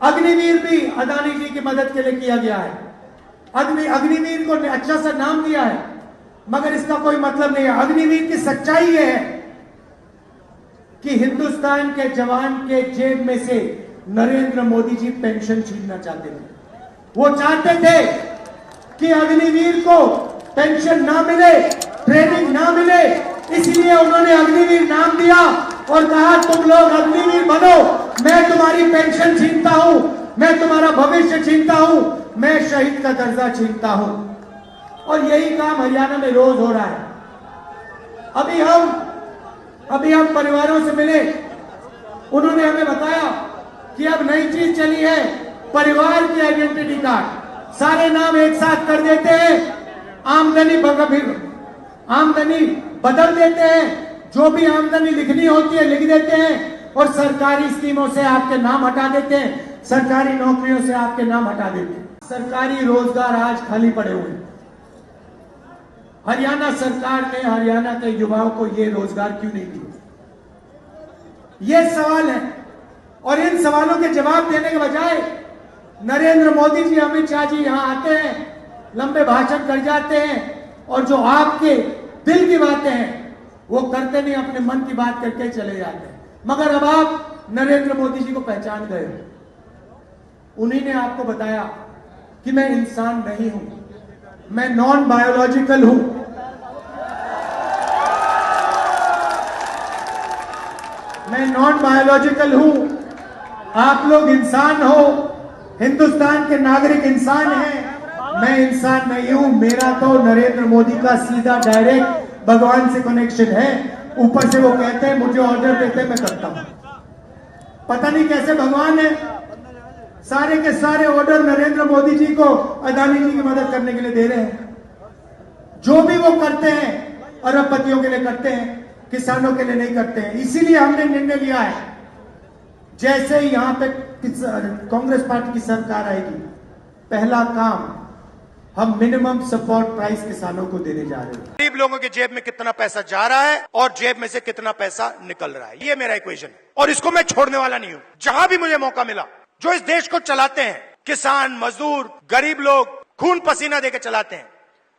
अग्निवीर भी अदानी जी की मदद के लिए किया गया है। अग्निवीर को अच्छा सा नाम दिया है, मगर इसका कोई मतलब नहीं है। अग्निवीर की सच्चाई यह है कि हिंदुस्तान के जवान के जेब में से नरेंद्र मोदी जी पेंशन छीनना चाहते थे। वो चाहते थे कि अग्निवीर को पेंशन ना मिले, ट्रेनिंग ना मिले, इसलिए उन्होंने अग्निवीर नाम दिया और कहा तुम लोग अग्निवीर बनो, मैं तुम्हारी पेंशन छीनता हूं, मैं तुम्हारा भविष्य छीनता हूं, मैं शहीद का दर्जा छीनता हूं। और यही काम हरियाणा में रोज हो रहा है। अभी हम परिवारों से मिले, उन्होंने हमें बताया कि अब नई चीज चली है, परिवार की आइडेंटिटी कार्ड। सारे नाम एक साथ कर देते हैं, आमदनी बदल देते हैं, जो भी आमदनी लिखनी होती है लिख देते हैं, और सरकारी स्कीमों से आपके नाम हटा देते हैं, सरकारी नौकरियों से आपके नाम हटा देते हैं। सरकारी रोजगार आज खाली पड़े हुए हैं। हरियाणा सरकार ने हरियाणा के युवाओं को ये रोजगार क्यों नहीं दिए? ये सवाल है, और इन सवालों के जवाब देने के बजाय नरेंद्र मोदी जी, अमित शाह जी यहां आते हैं, लंबे भाषण कर जाते हैं, और जो आपके दिल की बातें हैं वो करते नहीं, अपने मन की बात करके चले जाते हैं। मगर अब आप नरेंद्र मोदी जी को पहचान गए। उन्हीं ने आपको बताया कि मैं इंसान नहीं हूं, मैं नॉन बायोलॉजिकल हूं। मैं नॉन बायोलॉजिकल हूं, आप लोग इंसान हो, हिंदुस्तान के नागरिक इंसान हैं, मैं इंसान नहीं हूं। मेरा तो नरेंद्र मोदी का सीधा डायरेक्ट भगवान से कनेक्शन है। ऊपर से वो कहते हैं, मुझे ऑर्डर देते हैं, मैं करता हूं। पता नहीं कैसे भगवान है, सारे के सारे ऑर्डर नरेंद्र मोदी जी को अदानी जी की मदद करने के लिए दे रहे हैं। जो भी वो करते हैं अरबपतियों के लिए करते हैं, किसानों के लिए नहीं करते हैं। इसीलिए हमने निर्णय लिया है, जैसे ही यहां पे कांग्रेस पार्टी की सरकार आएगी, पहला काम हम मिनिमम सपोर्ट प्राइस किसानों को देने जा रहे हैं। गरीब लोगों के जेब में कितना पैसा जा रहा है और जेब में से कितना पैसा निकल रहा है, ये मेरा इक्वेशन है, और इसको मैं छोड़ने वाला नहीं हूं। जहां भी मुझे मौका मिला, जो इस देश को चलाते हैं, किसान, मजदूर, गरीब लोग खून पसीना देकर चलाते हैं,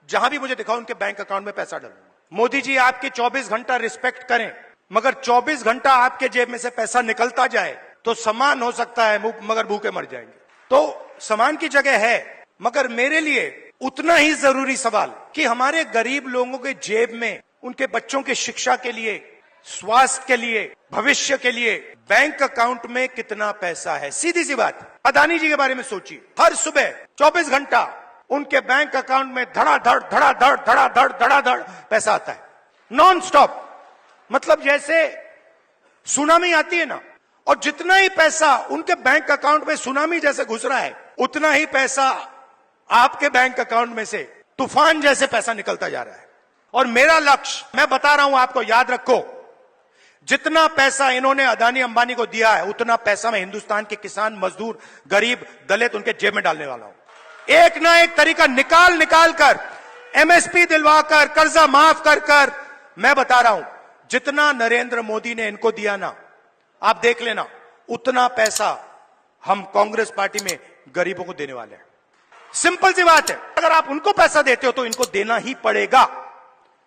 जहां भी मुझे दिखा उनके बैंक अकाउंट में पैसा डालूंगा। मोदी जी आपके 24 घंटा रिस्पेक्ट करें, मगर 24 घंटा आपके जेब में से पैसा निकलता जाए तो सम्मान हो सकता है, मगर भूखे मर जाएंगे। तो सम्मान की जगह है, मगर मेरे लिए उतना ही जरूरी सवाल कि हमारे गरीब लोगों के जेब में उनके बच्चों की शिक्षा के लिए, स्वास्थ्य के लिए, भविष्य के लिए बैंक अकाउंट में कितना पैसा है। सीधी सी बात, अदानी जी के बारे में सोचिए, हर सुबह 24 घंटा उनके बैंक अकाउंट में धड़ाधड़ धड़ाधड़ धड़ाधड़ धड़ाधड़ पैसा आता है, नॉन स्टॉप। मतलब जैसे सुनामी आती है ना, और जितना ही पैसा उनके बैंक अकाउंट में सुनामी जैसे घुस रहा है, उतना ही पैसा आपके बैंक अकाउंट में से तूफान जैसे पैसा निकलता जा रहा है। और मेरा लक्ष्य, मैं बता रहा हूं आपको, याद रखो, जितना पैसा इन्होंने अदानी अंबानी को दिया है, उतना पैसा मैं हिंदुस्तान के किसान, मजदूर, गरीब, दलित उनके जेब में डालने वाला हूं। एक ना एक तरीका निकाल कर, एमएसपी दिलवाकर, कर्जा माफ कर मैं बता रहा हूं, जितना नरेंद्र मोदी ने इनको दिया ना, आप देख लेना, उतना पैसा हम कांग्रेस पार्टी में गरीबों को देने वाले हैं। सिंपल सी बात है, अगर आप उनको पैसा देते हो तो इनको देना ही पड़ेगा।